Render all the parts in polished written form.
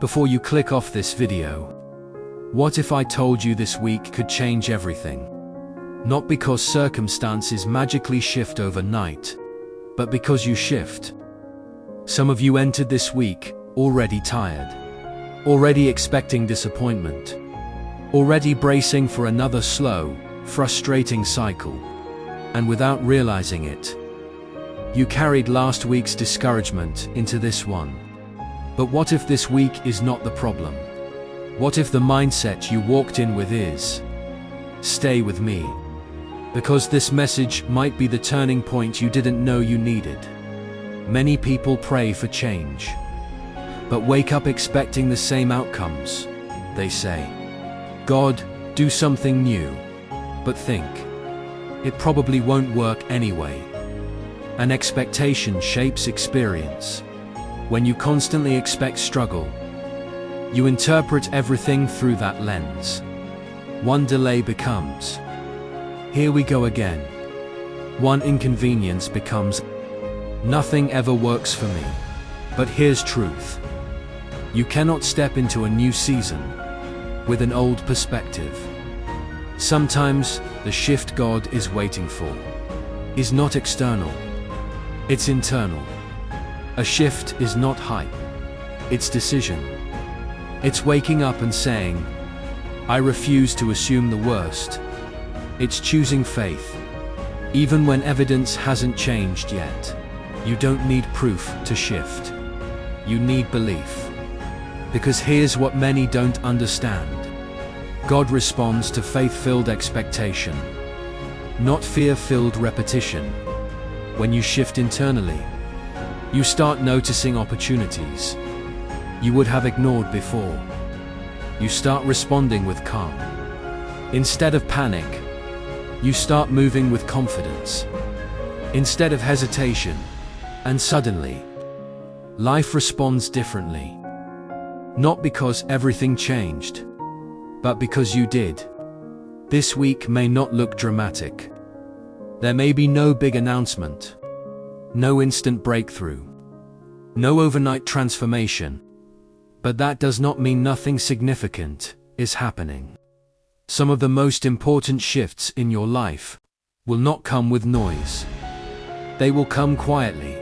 Before you click off this video, what if I told you this week could change everything? Not because circumstances magically shift overnight, but because you shift. Some of you entered this week already tired, already expecting disappointment, already bracing for another slow, frustrating cycle, and without realizing it, you carried last week's discouragement into this one. But what if this week is not the problem? What if the mindset you walked in with is, stay with me? Because this message might be the turning point you didn't know you needed. Many people pray for change, but wake up expecting the same outcomes. They say, God, do something new, but think, it probably won't work anyway. An expectation shapes experience. When you constantly expect struggle, you interpret everything through that lens. One delay becomes, here we go again. One inconvenience becomes, nothing ever works for me. But here's truth. You cannot step into a new season with an old perspective. Sometimes the shift God is waiting for is not external, it's internal. A shift is not hype, it's decision. It's waking up and saying, I refuse to assume the worst. It's choosing faith, even when evidence hasn't changed yet. You don't need proof to shift. You need belief. Because here's what many don't understand. God responds to faith-filled expectation, not fear-filled repetition. When you shift internally, you start noticing opportunities you would have ignored before. You start responding with calm. Instead of panic, you start moving with confidence. Instead of hesitation, and suddenly, life responds differently. Not because everything changed, but because you did. This week may not look dramatic. There may be no big announcement, no instant breakthrough, no overnight transformation, but that does not mean nothing significant is happening. Some of the most important shifts in your life will not come with noise. They will come quietly,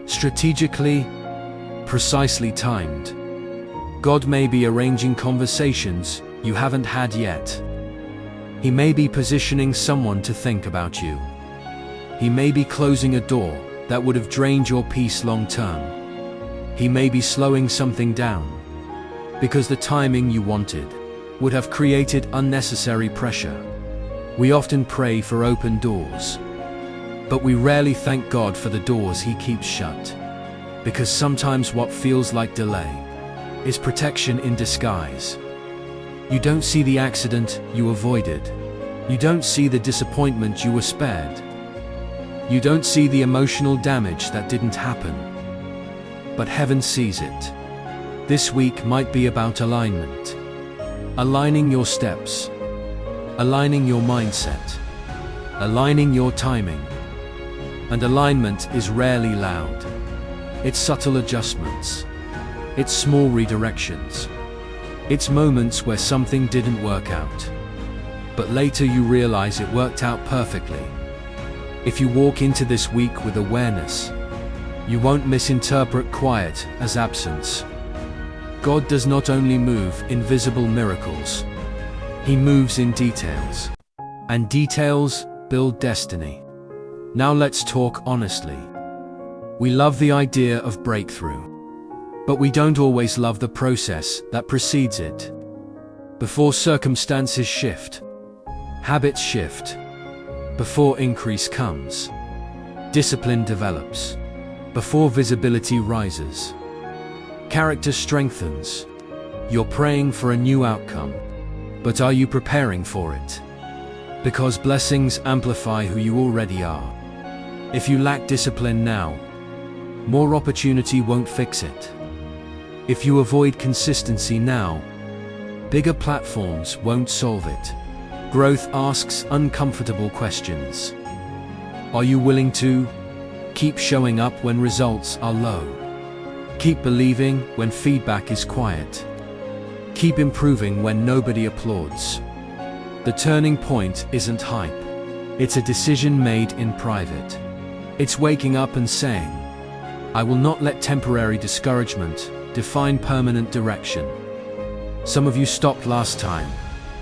strategically, precisely timed. God may be arranging conversations you haven't had yet. He may be positioning someone to think about you. He may be closing a door that would have drained your peace long term. He may be slowing something down because the timing you wanted would have created unnecessary pressure. We often pray for open doors, but we rarely thank God for the doors He keeps shut. Because sometimes what feels like delay is protection in disguise. You don't see the accident you avoided. You don't see the disappointment you were spared. You don't see the emotional damage that didn't happen. But heaven sees it. This week might be about alignment. Aligning your steps. Aligning your mindset. Aligning your timing. And alignment is rarely loud. It's subtle adjustments. It's small redirections. It's moments where something didn't work out, but later you realize it worked out perfectly. If you walk into this week with awareness, you won't misinterpret quiet as absence. God does not only move in visible miracles, He moves in details. And details build destiny. Now let's talk honestly. We love the idea of breakthrough, but we don't always love the process that precedes it. Before circumstances shift, habits shift. Before increase comes, discipline develops. Before visibility rises, character strengthens. You're praying for a new outcome, but are you preparing for it? Because blessings amplify who you already are. If you lack discipline now, more opportunity won't fix it. If you avoid consistency now, bigger platforms won't solve it. Growth asks uncomfortable questions. Are you willing to keep showing up when results are low? Keep believing when feedback is quiet. Keep improving when nobody applauds. The turning point isn't hype. It's a decision made in private. It's waking up and saying, I will not let temporary discouragement define permanent direction. Some of you stopped last time,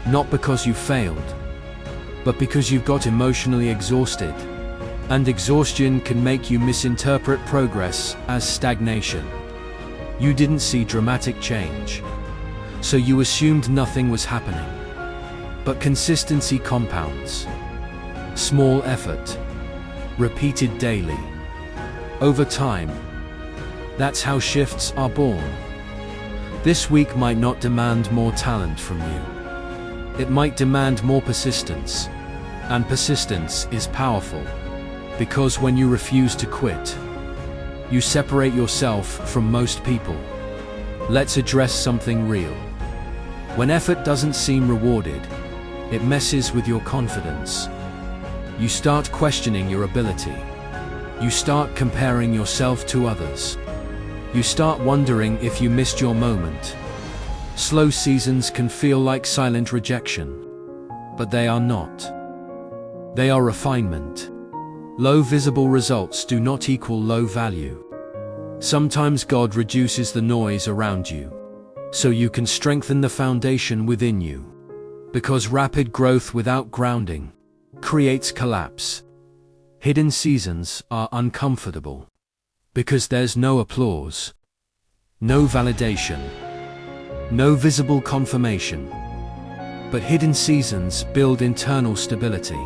not because you failed, but because you got emotionally exhausted. And exhaustion can make you misinterpret progress as stagnation. You didn't see dramatic change, so you assumed nothing was happening. But consistency compounds. Small effort, repeated daily. Over time, that's how shifts are born. This week might not demand more talent from you. It might demand more persistence. And persistence is powerful, because when you refuse to quit, you separate yourself from most people. Let's address something real. When effort doesn't seem rewarded, it messes with your confidence. You start questioning your ability. You start comparing yourself to others. You start wondering if you missed your moment. Slow seasons can feel like silent rejection, but they are not. They are refinement. Low visible results do not equal low value. Sometimes God reduces the noise around you, so you can strengthen the foundation within you. Because rapid growth without grounding creates collapse. Hidden seasons are uncomfortable, because there's no applause, no validation, no visible confirmation. But hidden seasons build internal stability.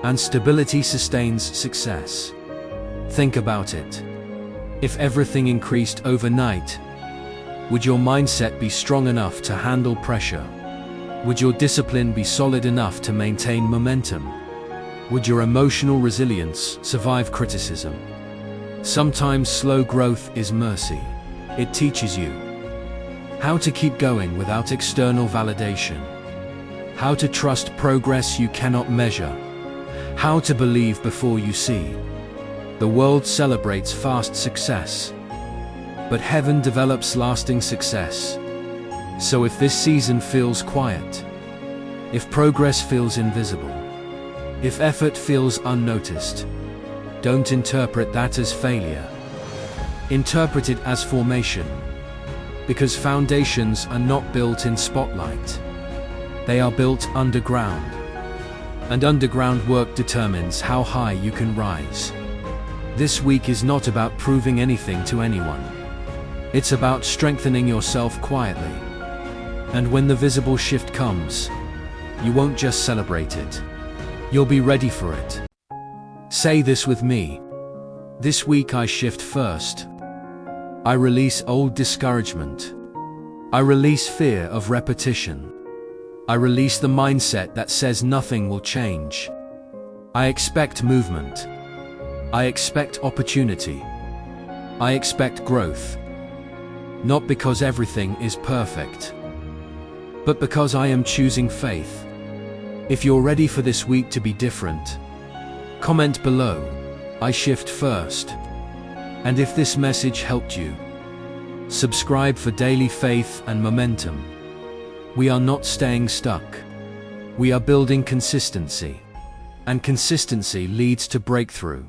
And stability sustains success. Think about it. If everything increased overnight, would your mindset be strong enough to handle pressure? Would your discipline be solid enough to maintain momentum? Would your emotional resilience survive criticism? Sometimes slow growth is mercy. It teaches you how to keep going without external validation, how to trust progress you cannot measure, how to believe before you see. The world celebrates fast success, but heaven develops lasting success. So if this season feels quiet, if progress feels invisible, if effort feels unnoticed, don't interpret that as failure. Interpret it as formation, because foundations are not built in spotlight. They are built underground. And underground work determines how high you can rise. This week is not about proving anything to anyone. It's about strengthening yourself quietly. And when the visible shift comes, you won't just celebrate it. You'll be ready for it. Say this with me. This week I shift first. I release old discouragement. I release fear of repetition. I release the mindset that says nothing will change. I expect movement. I expect opportunity. I expect growth. Not because everything is perfect, but because I am choosing faith. If you're ready for this week to be different, comment below, I shift first. And if this message helped you, subscribe for daily faith and momentum. We are not staying stuck. We are building consistency. And consistency leads to breakthrough.